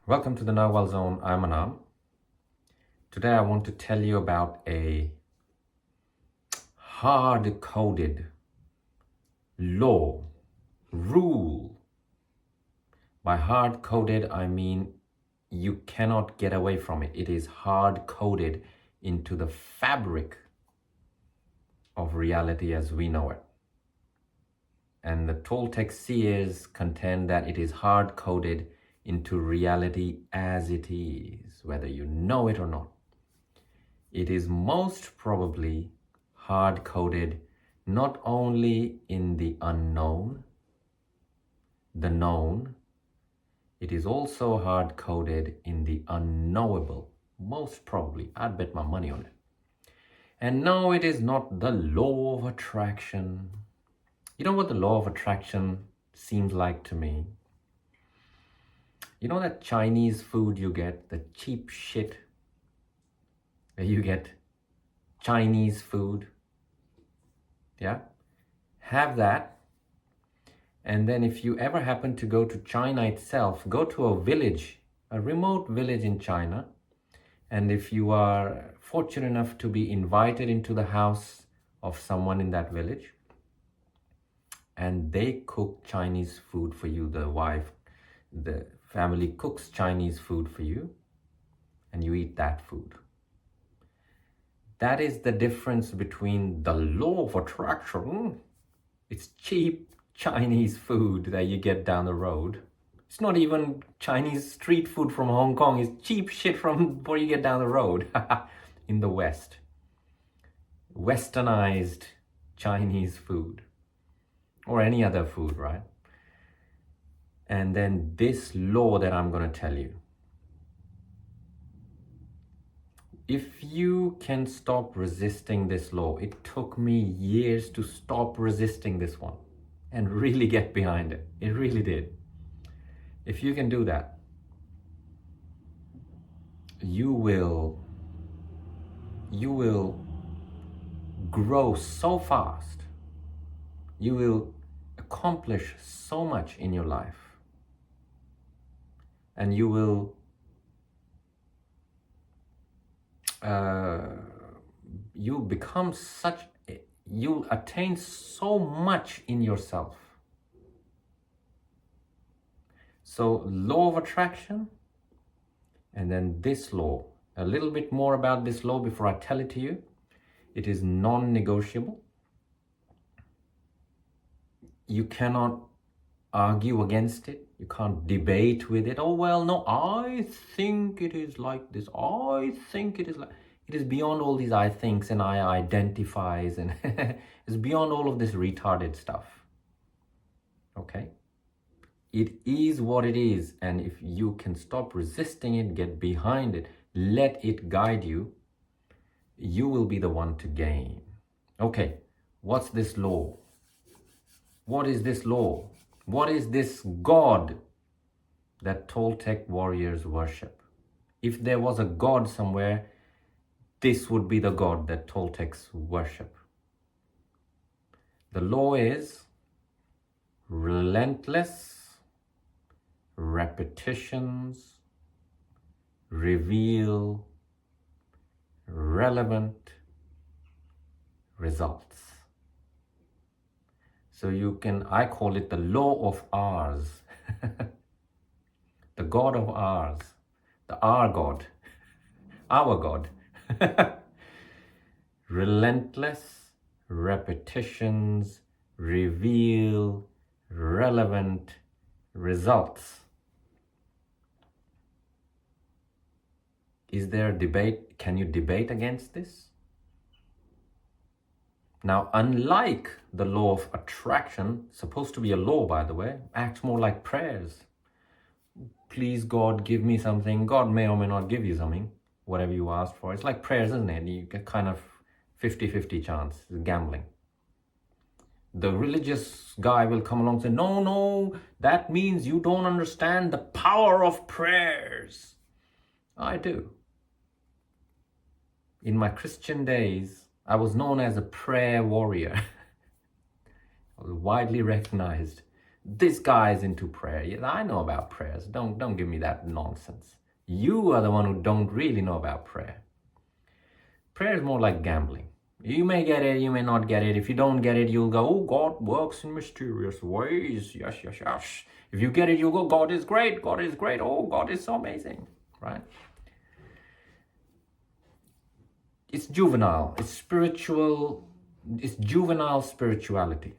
Welcome to the Nagual Zone. I'm Anaam. Today I want to tell you about a hard-coded law, rule. By hard-coded, I mean you cannot get away from it. It is hard-coded into the fabric of reality as we know it. And the Toltec seers contend that it is hard-coded into reality as it is, whether you know it or not. It is most probably hard-coded not only in the unknown, the known, it is also hard-coded in the unknowable, most probably. I'd bet my money on it. And no, it is not the law of attraction. You know what the law of attraction seems like to me? You know that Chinese food you get, the cheap shit, where you get Chinese food? Yeah? Have that. And then if you ever happen to go to China itself, go to a village, a remote village in China. And if you are fortunate enough to be invited into the house of someone in that village, and they cook Chinese food for you, the family cooks Chinese food for you, and you eat that food. That is the difference between the law of attraction. It's cheap Chinese food that you get down the road. It's not even Chinese street food from Hong Kong. It's cheap shit from where you get down the road in the West. Westernized Chinese food or any other food, right? And then this law that I'm going to tell you. If you can stop resisting this law, it took me years to stop resisting this one and really get behind it. It really did. If you can do that, you will grow so fast. You will accomplish so much in your life. And you will you'll attain so much in yourself. So law of attraction, and then this law. A little bit more about this law before I tell it to you. It is non-negotiable. You cannot argue against it. You can't debate with it. Oh, well, no, I think it is like this. I think it is like... It is beyond all these I thinks and I identifies, and it's beyond all of this retarded stuff. Okay? It is what it is, and if you can stop resisting it, get behind it, let it guide you, you will be the one to gain. Okay, what's this law? What is this law? What is this God that Toltec warriors worship? If there was a God somewhere, this would be the God that Toltecs worship. The law is relentless repetitions reveal relevant results. So I call it the law of ours. The God of ours. Our God. Our God. Relentless repetitions reveal relevant results. Is there a debate? Can you debate against this? Now, unlike the law of attraction, supposed to be a law, by the way, acts more like prayers. Please, God, give me something. God may or may not give you something, whatever you ask for. It's like prayers, isn't it? You get kind of 50-50 chance. It's gambling. The religious guy will come along and say, no, that means you don't understand the power of prayers. I do. In my Christian days, I was known as a prayer warrior. I was widely recognized this guy is into prayer. Yes, I know about prayers. Don't give me that nonsense. You are the one who don't really know about prayer. Prayer is more like gambling. You may get it, you may not get it. If you don't get it, you'll go, oh, God works in mysterious ways. Yes, yes, yes. If you get it, you'll go, God is great. God is great. Oh, God is so amazing. Right? It's juvenile. It's spiritual. It's juvenile spirituality.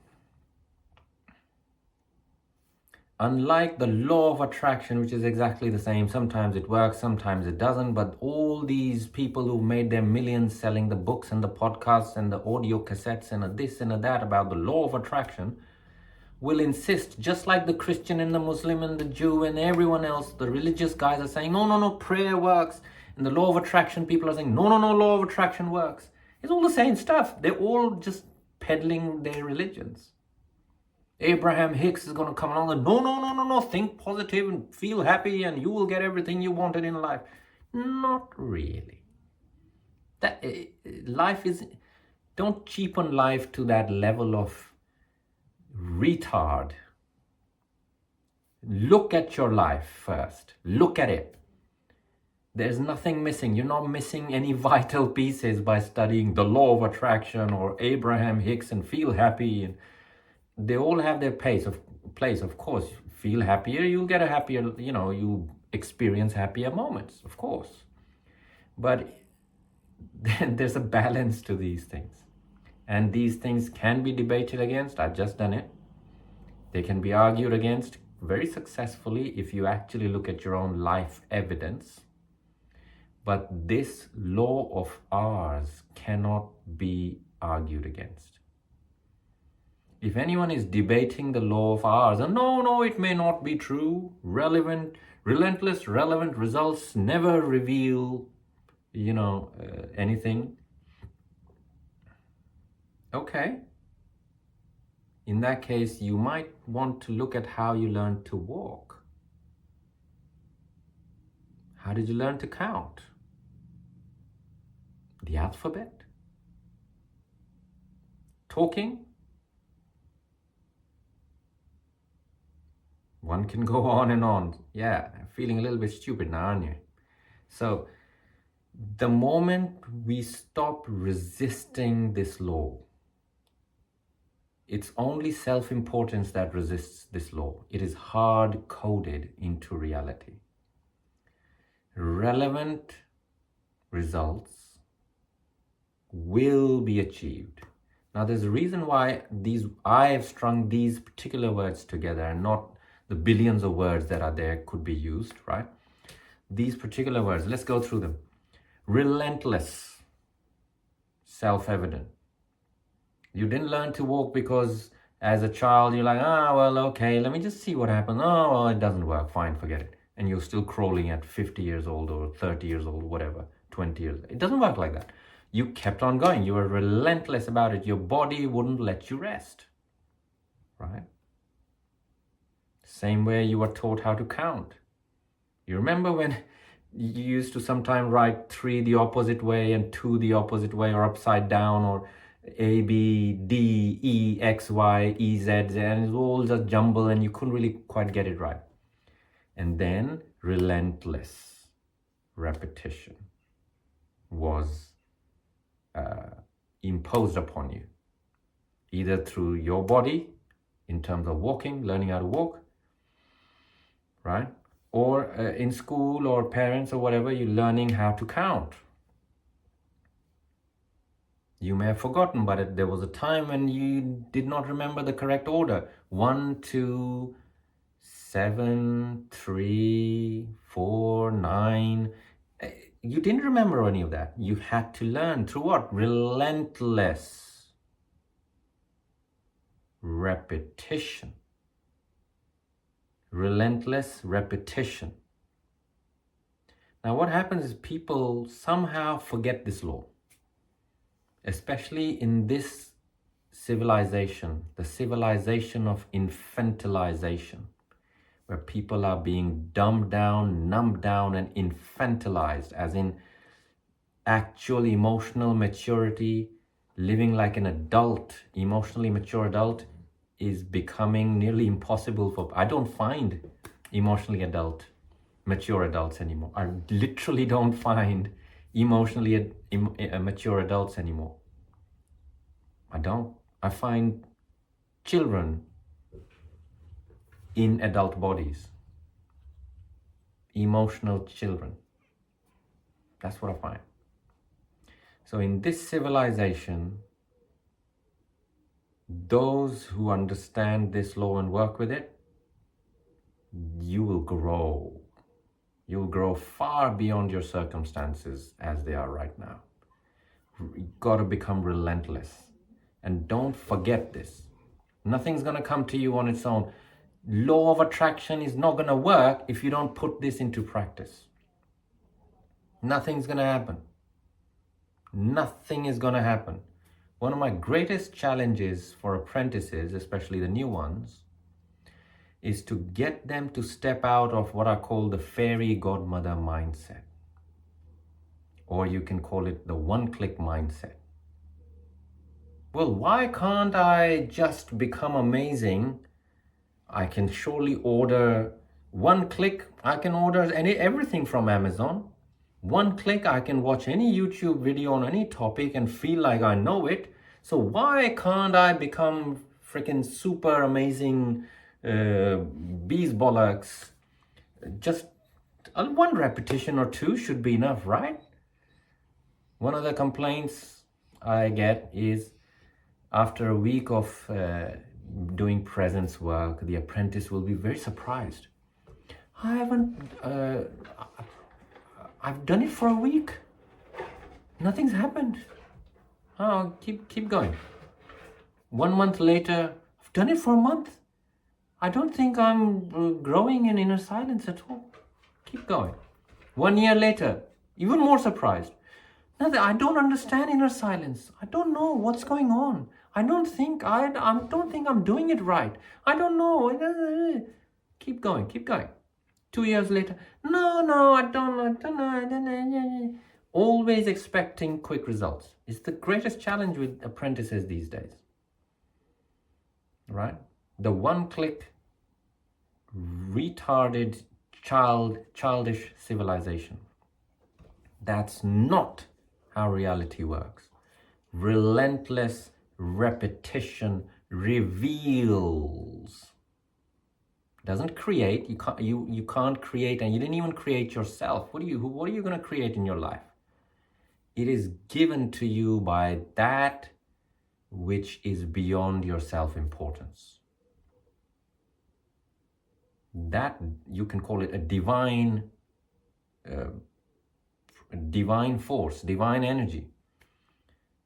Unlike the law of attraction, which is exactly the same, sometimes it works, sometimes it doesn't, but all these people who've made their millions selling the books and the podcasts and the audio cassettes and this and that about the law of attraction will insist, just like the Christian and the Muslim and the Jew and everyone else, the religious guys are saying, no, prayer works. And the law of attraction people are saying, no, law of attraction works. It's all the same stuff. They're all just peddling their religions. Abraham Hicks is going to come along and no, think positive and feel happy and you will get everything you wanted in life. Not really. That life is, don't cheapen life to that level of retard. Look at your life first. Look at it. There's nothing missing. You're not missing any vital pieces by studying the law of attraction or Abraham Hicks and feel happy. And they all have their place. Of course, feel happier, you'll get a happier, you experience happier moments, of course. But there's a balance to these things. And these things can be debated against. I've just done it. They can be argued against very successfully if you actually look at your own life evidence. But this law of ours cannot be argued against. If anyone is debating the law of ours, and no, it may not be true, relentless, relevant results never reveal, anything. Okay. In that case, you might want to look at how you learned to walk. How did you learn to count? The alphabet? Talking? One can go on and on. Yeah, feeling a little bit stupid now, aren't you? So, the moment we stop resisting this law, it's only self-importance that resists this law. It is hard-coded into reality. Relevant results will be achieved. Now, there's a reason why I have strung these particular words together and not the billions of words that are there could be used, right? These particular words, let's go through them. Relentless, self-evident. You didn't learn to walk because as a child, you're like, okay, let me just see what happens. Oh, well, it doesn't work. Fine, forget it. And you're still crawling at 50 years old or 30 years old, whatever, 20 years. It doesn't work like that. You kept on going. You were relentless about it. Your body wouldn't let you rest, right? Same way you were taught how to count. You remember when you used to sometimes write 3 the opposite way and 2 the opposite way or upside down or A, B, D, E, X, Y, E, Z, and it was all just jumble and you couldn't really quite get it right. And then relentless repetition was imposed upon you, either through your body in terms of walking, learning how to walk, right? Or in school or parents or whatever, you're learning how to count. You may have forgotten, but there was a time when you did not remember the correct order. 1, 2, 7, 3, 4, 9. You didn't remember any of that. You had to learn through what? Relentless repetition. Relentless repetition. Now what happens is people somehow forget this law. Especially in this civilization, the civilization of infantilization, where people are being dumbed down, numbed down, and infantilized, as in actual emotional maturity, living like an adult, emotionally mature adult, is becoming nearly impossible for, I don't find emotionally mature adults anymore. I literally don't find emotionally mature adults anymore. I don't. I find children in adult bodies. Emotional children. That's what I find. So in this civilization, those who understand this law and work with it, you will grow. You'll grow far beyond your circumstances as they are right now. You've got to become relentless. And don't forget this. Nothing's going to come to you on its own. Law of attraction is not going to work if you don't put this into practice. Nothing's going to happen. Nothing is going to happen. One of my greatest challenges for apprentices, especially the new ones, is to get them to step out of what I call the fairy godmother mindset. Or you can call it the one-click mindset. Well, why can't I just become amazing? I can surely order one click. I can order everything from Amazon. One click, I can watch any YouTube video on any topic and feel like I know it. So why can't I become freaking super amazing bees bollocks? Just one repetition or two should be enough, right? One of the complaints I get is after a week of doing presence work, the apprentice will be very surprised. I've done it for a week. Nothing's happened. Oh, keep going. 1 month later, I've done it for a month. I don't think I'm growing in inner silence at all. Keep going. 1 year later, even more surprised. Nothing. I don't understand inner silence. I don't know what's going on. I don't think I'm doing it right. I don't know. Keep going. 2 years later, no, I don't know. Always expecting quick results. It's the greatest challenge with apprentices these days. Right? The one-click, retarded, childish civilization. That's not how reality works. Relentless repetition reveals. Doesn't create. You can't create, and you didn't even create yourself. What are you going to create in your life? It is given to you by that which is beyond your self-importance. That, you can call it a divine force, divine energy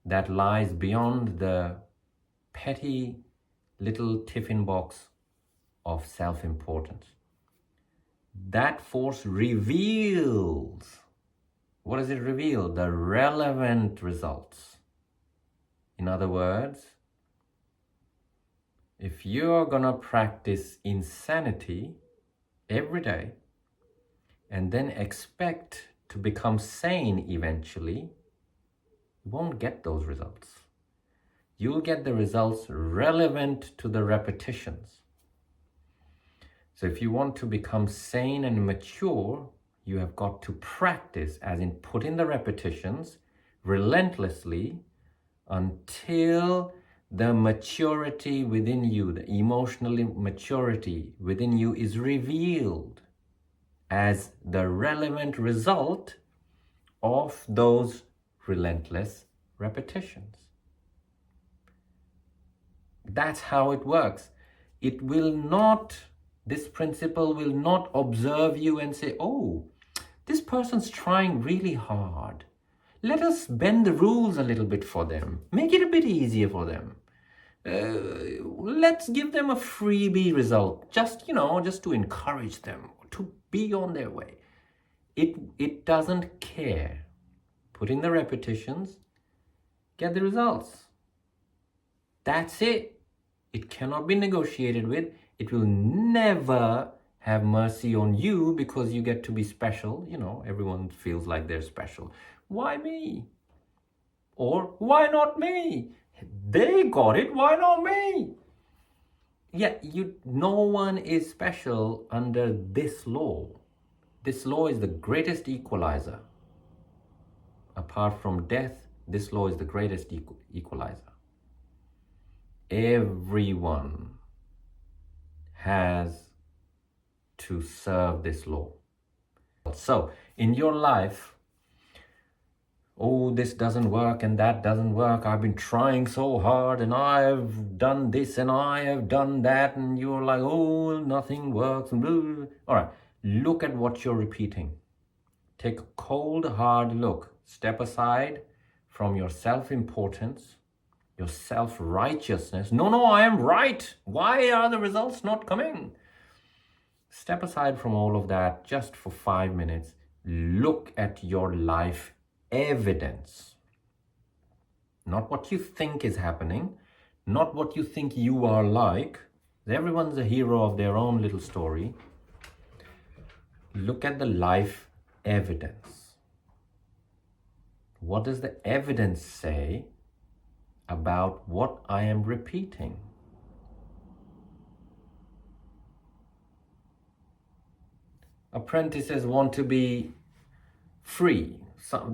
that lies beyond the petty little tiffin box of self-importance. That force reveals. What does it reveal? The relevant results. In other words, if you're gonna practice insanity every day and then expect to become sane eventually, you won't get those results. You'll get the results relevant to the repetitions. So if you want to become sane and mature, you have got to practice, as in put in the repetitions relentlessly until the maturity within you, the emotional maturity within you is revealed as the relevant result of those relentless repetitions. That's how it works. It will not, this principle will not observe you and say, oh, this person's trying really hard. Let us bend the rules a little bit for them. Make it a bit easier for them. Let's give them a freebie result, just to encourage them to be on their way. It doesn't care. Put in the repetitions, get the results. That's it. It cannot be negotiated with. It will never have mercy on you because you get to be special. Everyone feels like they're special. Why me? Or why not me? They got it, why not me? Yeah, no one is special under this law. This law is the greatest equalizer. Apart from death, this law is the greatest equalizer. Everyone has to serve this law. So, in your life, oh, this doesn't work and that doesn't work. I've been trying so hard and I've done this and I have done that. And you're like, oh, nothing works. All right, look at what you're repeating. Take a cold, hard look. Step aside from your self-importance, your self-righteousness. No, I am right. Why are the results not coming? Step aside from all of that just for 5 minutes. Look at your life evidence. Not what you think is happening, not what you think you are like. Everyone's a hero of their own little story. Look at the life evidence. What does the evidence say about what I am repeating? Apprentices want to be free.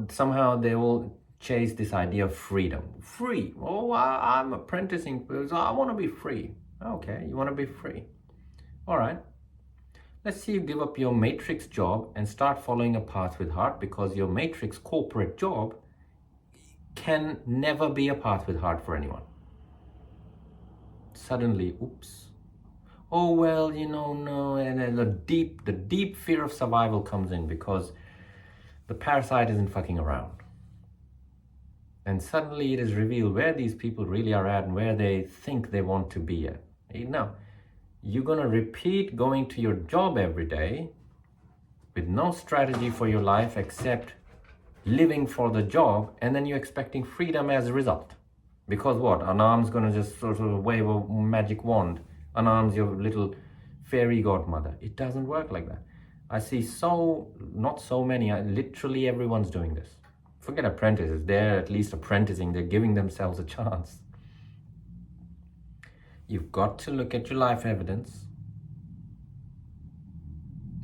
Somehow they will chase this idea of freedom. Free. Oh, I'm apprenticing because I want to be free. Okay, you want to be free. All right. Let's see you give up your matrix job and start following a path with heart, because your matrix corporate job can never be a path with heart for anyone. Suddenly, oops. Oh, well, no. And then the deep fear of survival comes in because the parasite isn't fucking around. And suddenly it is revealed where these people really are at and where they think they want to be at. Now, you're going to repeat going to your job every day with no strategy for your life except living for the job, and then you're expecting freedom as a result. Because what? Anaam's going to just sort of wave a magic wand. Anaam's your little fairy godmother. It doesn't work like that. I see not so many, literally everyone's doing this. Forget apprentices, they're at least apprenticing, they're giving themselves a chance. You've got to look at your life evidence.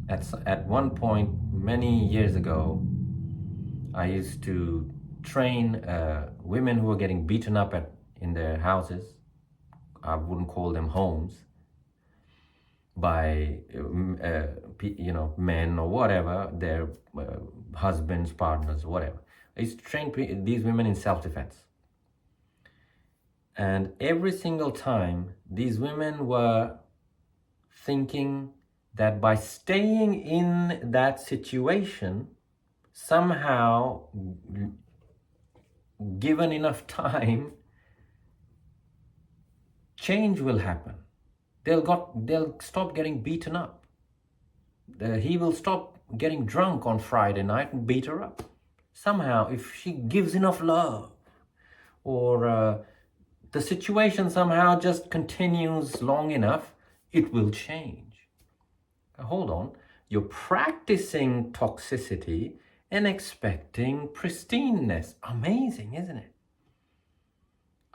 At one point, many years ago, I used to train women who were getting beaten up in their houses. I wouldn't call them homes, by men or whatever, their husbands, partners, whatever. I used to train these women in self-defense. And every single time, these women were thinking that by staying in that situation, somehow, given enough time, change will happen. They'll stop getting beaten up. He will stop getting drunk on Friday night and beat her up. Somehow, if she gives enough love, or the situation somehow just continues long enough, it will change. Now, hold on. You're practicing toxicity and expecting pristineness. Amazing, isn't it?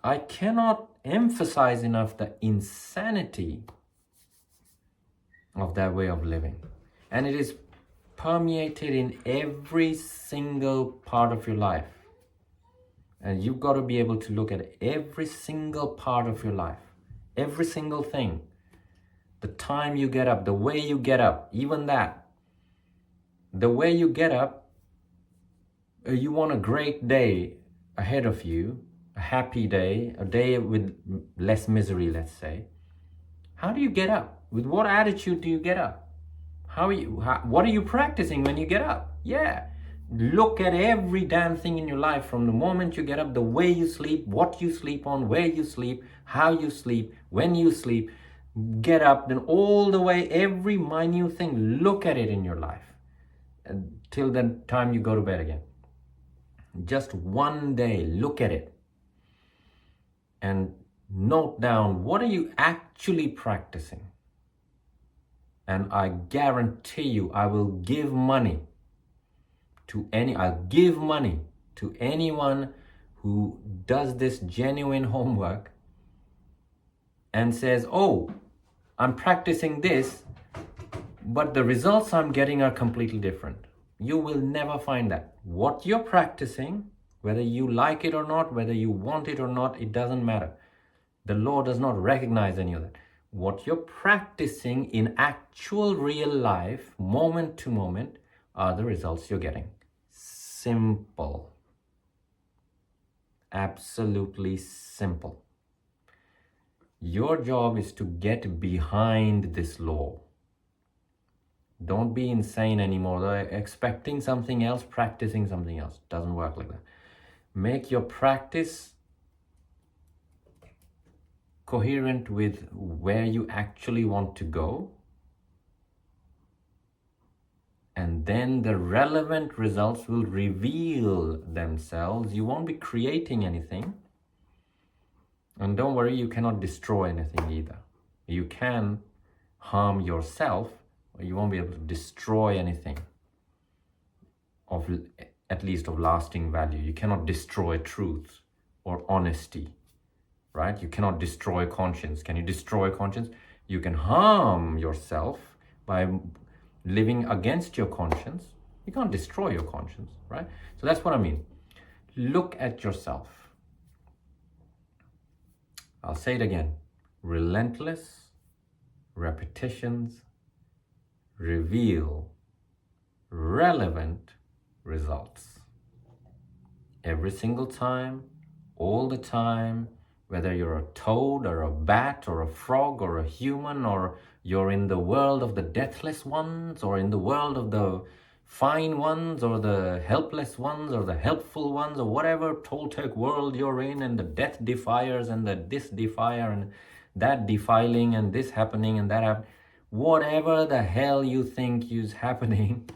I cannot emphasize enough the insanity of that way of living. And it is permeated in every single part of your life. And you've got to be able to look at every single part of your life, every single thing. The time you get up, the way you get up, even that. The way you get up, you want a great day ahead of you, a happy day, a day with less misery, let's say. How do you get up? With what attitude do you get up? What are you practicing when you get up? Yeah. Look at every damn thing in your life from the moment you get up, the way you sleep, what you sleep on, where you sleep, how you sleep, when you sleep. Get up, then all the way, every minute thing, look at it in your life until the time you go to bed again. Just one day, look at it and note down, what are you actually practicing? And I guarantee you, I'll give money to anyone who does this genuine homework and says, oh, I'm practicing this, but the results I'm getting are completely different. You will never find that. What you're practicing, whether you like it or not, whether you want it or not, it doesn't matter. The law does not recognize any of that. What you're practicing in actual real life, moment to moment, are the results you're getting. Simple. Absolutely simple. Your job is to get behind this law. Don't be insane anymore. They're expecting something else, practicing something else. Doesn't work like that. Make your practice coherent with where you actually want to go. And then the relevant results will reveal themselves. You won't be creating anything. And don't worry, you cannot destroy anything either. You can harm yourself, but you won't be able to destroy anything of, at least of lasting value. You cannot destroy truth or honesty, right? You cannot destroy conscience. Can you destroy conscience? You can harm yourself by living against your conscience. You can't destroy your conscience, right? So that's what I mean. Look at yourself. I'll say it again. Relentless repetitions reveal relevant results. Every single time, all the time, whether you're a toad or a bat or a frog or a human, or you're in the world of the deathless ones or in the world of the fine ones or the helpless ones or the helpful ones, or whatever Toltec world you're in, and the death defiers and the this defier and that defiling and this happening and that happening, whatever the hell you think is happening,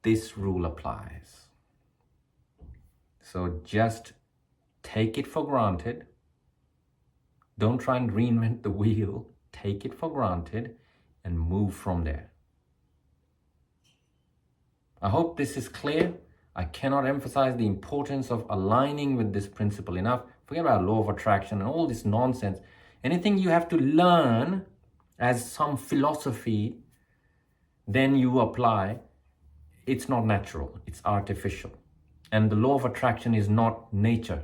this rule applies. So just take it for granted. Don't try and reinvent the wheel. Take it for granted and move from there. I hope this is clear. I cannot emphasize the importance of aligning with this principle enough. Forget about law of attraction and all this nonsense. Anything you have to learn as some philosophy, then you apply, it's not natural, it's artificial. And the law of attraction is not nature.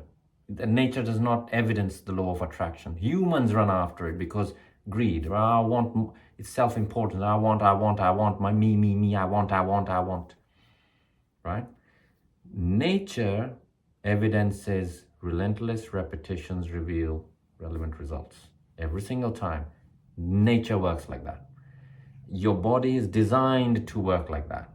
Nature does not evidence the law of attraction. Humans run after it because greed. I want, it's self-importance. I want, my me, I want. Right? Nature evidences relentless repetitions reveal relevant results. Every single time. Nature works like that. Your body is designed to work like that.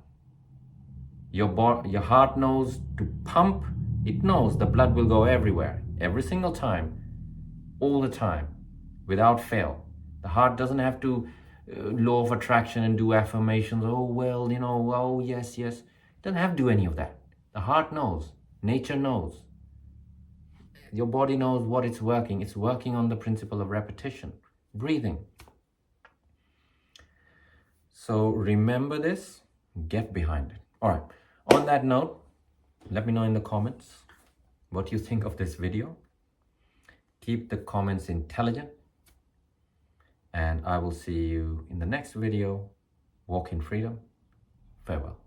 Your heart knows to pump. It knows the blood will go everywhere. Every single time. All the time. Without fail. The heart doesn't have to law of attraction and do affirmations. Oh, well, you know, oh, yes. Doesn't have to do any of that. The heart knows. Nature knows. Your body knows what it's working. It's working on the principle of repetition. Breathing. So remember this. Get behind it. All right. On that note, let me know in the comments what you think of this video. Keep the comments intelligent. And I will see you in the next video. Walk in freedom. Farewell.